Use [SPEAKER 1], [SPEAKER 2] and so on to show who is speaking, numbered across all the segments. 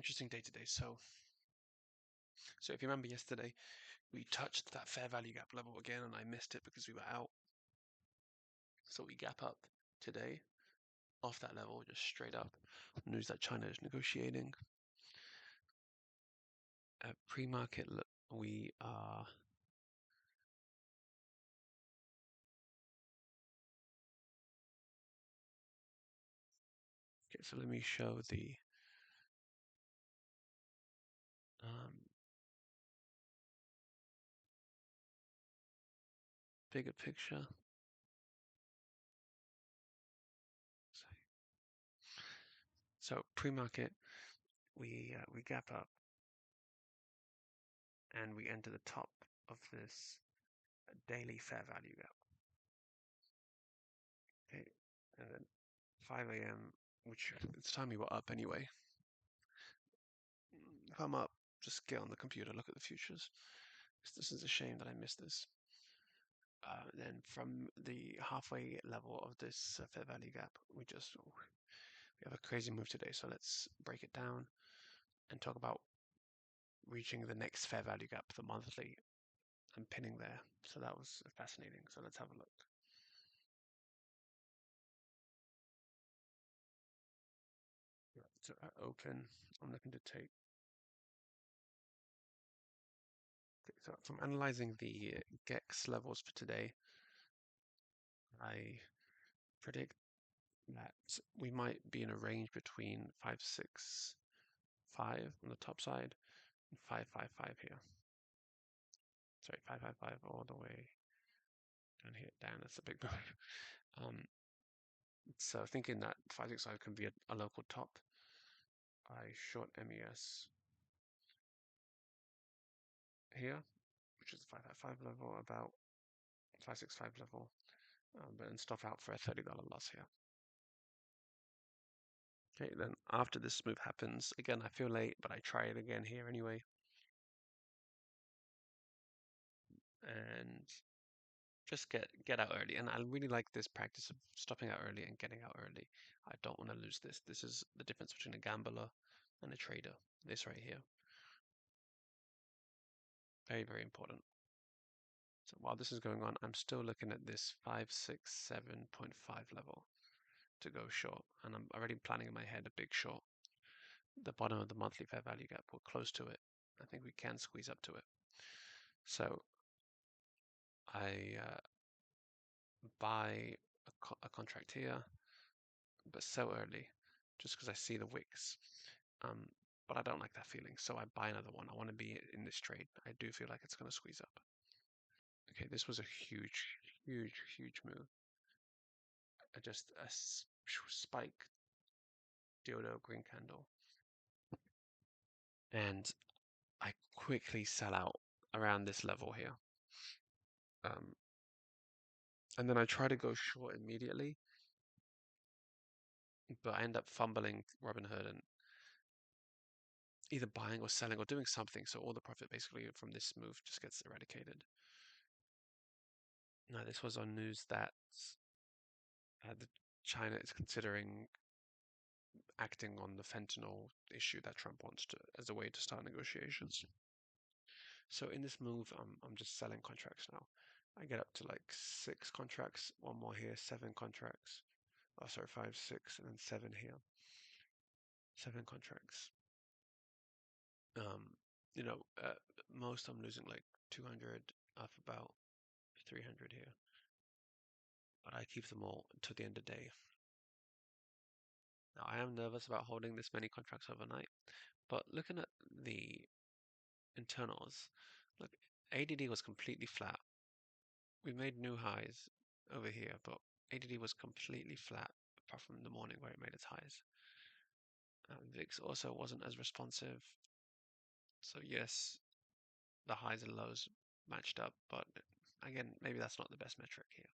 [SPEAKER 1] interesting day today. So if you remember yesterday, we touched that fair value gap level again, and I missed it because we were out. So we gap up today off that level, just straight up. News that China is negotiating. At pre-market, we are okay. So let me show the bigger picture. So pre-market, we gap up, and we enter the top of this daily fair value gap. Okay, and then 5 a.m., which it's time we were up anyway. If I'm up, just get on the computer, look at the futures. This is a shame that I missed this. Then from the halfway level of this fair value gap, we have a crazy move today. So let's break it down and talk about reaching the next fair value gap, the monthly, and pinning there. So that was fascinating. So let's have a look. So open, I'm looking to take. Okay, so from analyzing the GEX levels for today, I predict that we might be in a range between 565 on the top side and 555 here. Sorry, 555 all the way down here. Down, that's a big move. So thinking that 565 can be a local top, I short MES here, which is the 555 level, about 565 level, but then stop out for a $30 loss here. Okay, then after this move happens, again, I feel late, but I try it again here anyway. And just get out early. And I really like this practice of stopping out early and getting out early. I don't want to lose this. This is the difference between a gambler and a trader. This right here. Very, very important. So while this is going on, I'm still looking at this 567.5 level to go short. And I'm already planning in my head a big short. The bottom of the monthly fair value gap, we're close to it. I think we can squeeze up to it. So I buy a contract here, but sell early just because I see the wicks. But I don't like that feeling, so I buy another one. I want to be in this trade. I do feel like it's going to squeeze up. Okay, this was a huge, huge, huge move. Just a spike Diodo green candle. And I quickly sell out around this level here. And then I try to go short immediately, but I end up fumbling Robinhood and either buying or selling or doing something. So all the profit basically from this move just gets eradicated. Now, this was on news that China is considering acting on the fentanyl issue that Trump wants to as a way to start negotiations. So in this move, I'm just selling contracts now. I get up to like 6 contracts, one more here, 7 contracts. Oh, sorry, 5, 6, and then 7 here. 7 contracts. You know, most I'm losing like 200 off about 300 here. But I keep them all until the end of the day. Now, I am nervous about holding this many contracts overnight, but looking at the internals, look, ADD was completely flat. We made new highs over here, but ADD was completely flat apart from the morning where it made its highs. VIX also wasn't as responsive. So yes, the highs and lows matched up, but again, maybe that's not the best metric here.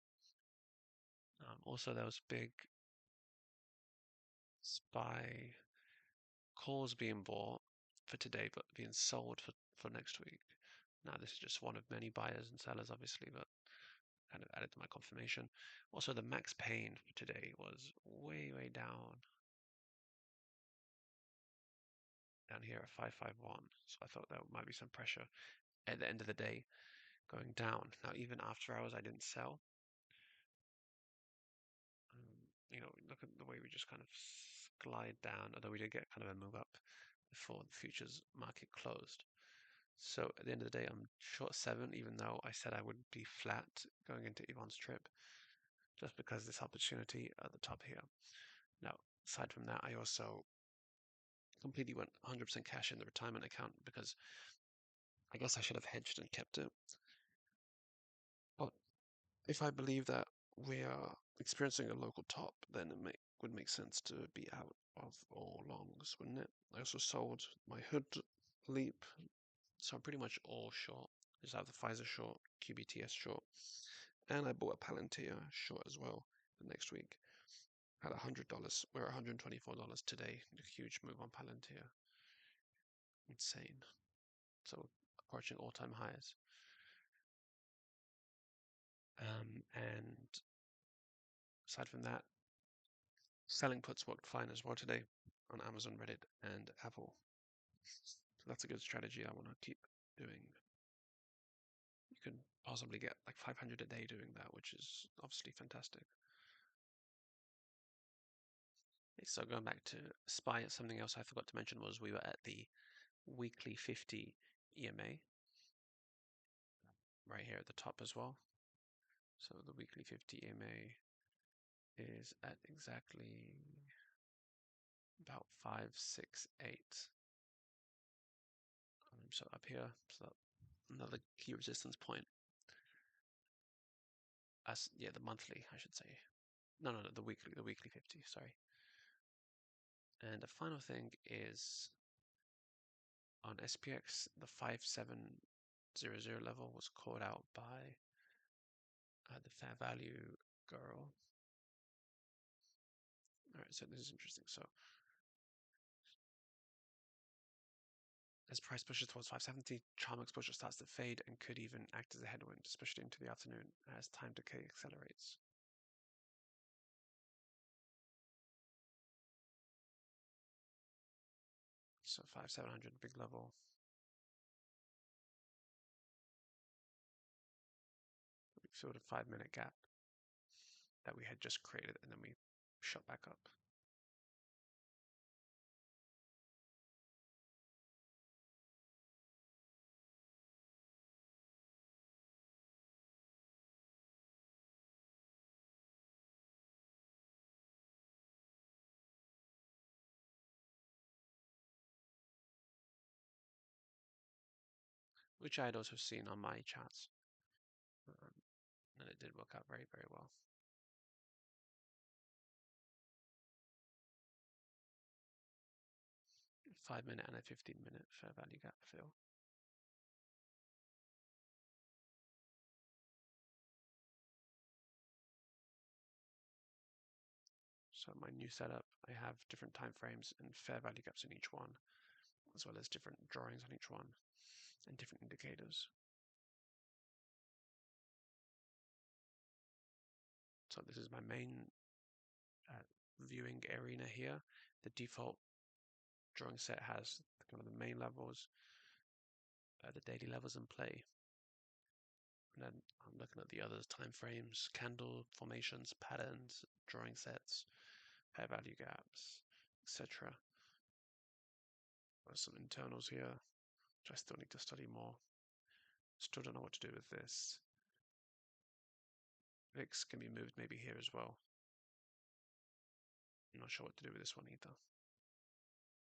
[SPEAKER 1] Also, there was big SPY calls being bought for today, but being sold for next week. Now, this is just one of many buyers and sellers, obviously, but kind of added to my confirmation. Also, the max pain for today was way, way down here at 551. So I thought there might be some pressure at the end of the day going down. Now, even after hours, I didn't sell. Look at the way we just kind of glide down, although we did get kind of a move up before the futures market closed. So at the end of the day, I'm short 7, even though I said I would be flat going into Yvonne's trip, just because this opportunity at the top here. Now, aside from that, I also completely went 100% cash in the retirement account because I guess I should have hedged and kept it. But if I believe that we are experiencing a local top, then it would make sense to be out of all longs, wouldn't it? I also sold my hood leap, so I'm pretty much all short. I just have the Pfizer short, QBTS short, and I bought a Palantir short as well the next week. At $100, we're at $124 today. A huge move on Palantir. Insane. So approaching all-time highs. And aside from that, selling puts worked fine as well today on Amazon, Reddit, and Apple. So that's a good strategy I want to keep doing. You can possibly get like 500 a day doing that, which is obviously fantastic. Okay, so going back to SPY, something else I forgot to mention was we were at the weekly 50 EMA right here at the top as well. So the weekly 50 EMA is at exactly about 568. So up here, so another key resistance point. Yeah, the monthly, I should say. No, the weekly 50, sorry. And the final thing is on SPX, the 5700 level was called out by the fair value girl. All right, so this is interesting. So as price pushes towards 570, charm exposure starts to fade and could even act as a headwind, especially into the afternoon as time decay accelerates. So 5700 big level. We filled a 5-minute gap that we had just created, and then we shot back up. Which I had also seen on my charts. And it did work out very, very well. 5-minute and a 15-minute fair value gap fill. So my new setup, I have different time frames and fair value gaps in each one, as well as different drawings on each one and different indicators. So this is my main viewing arena here. The default drawing set has kind of the main levels, the daily levels in play. And then I'm looking at the others, time frames, candle formations, patterns, drawing sets, fair value gaps, etc. There's some internals here, which I still need to study more. Still don't know what to do with this. VIX can be moved maybe here as well. I'm not sure what to do with this one either.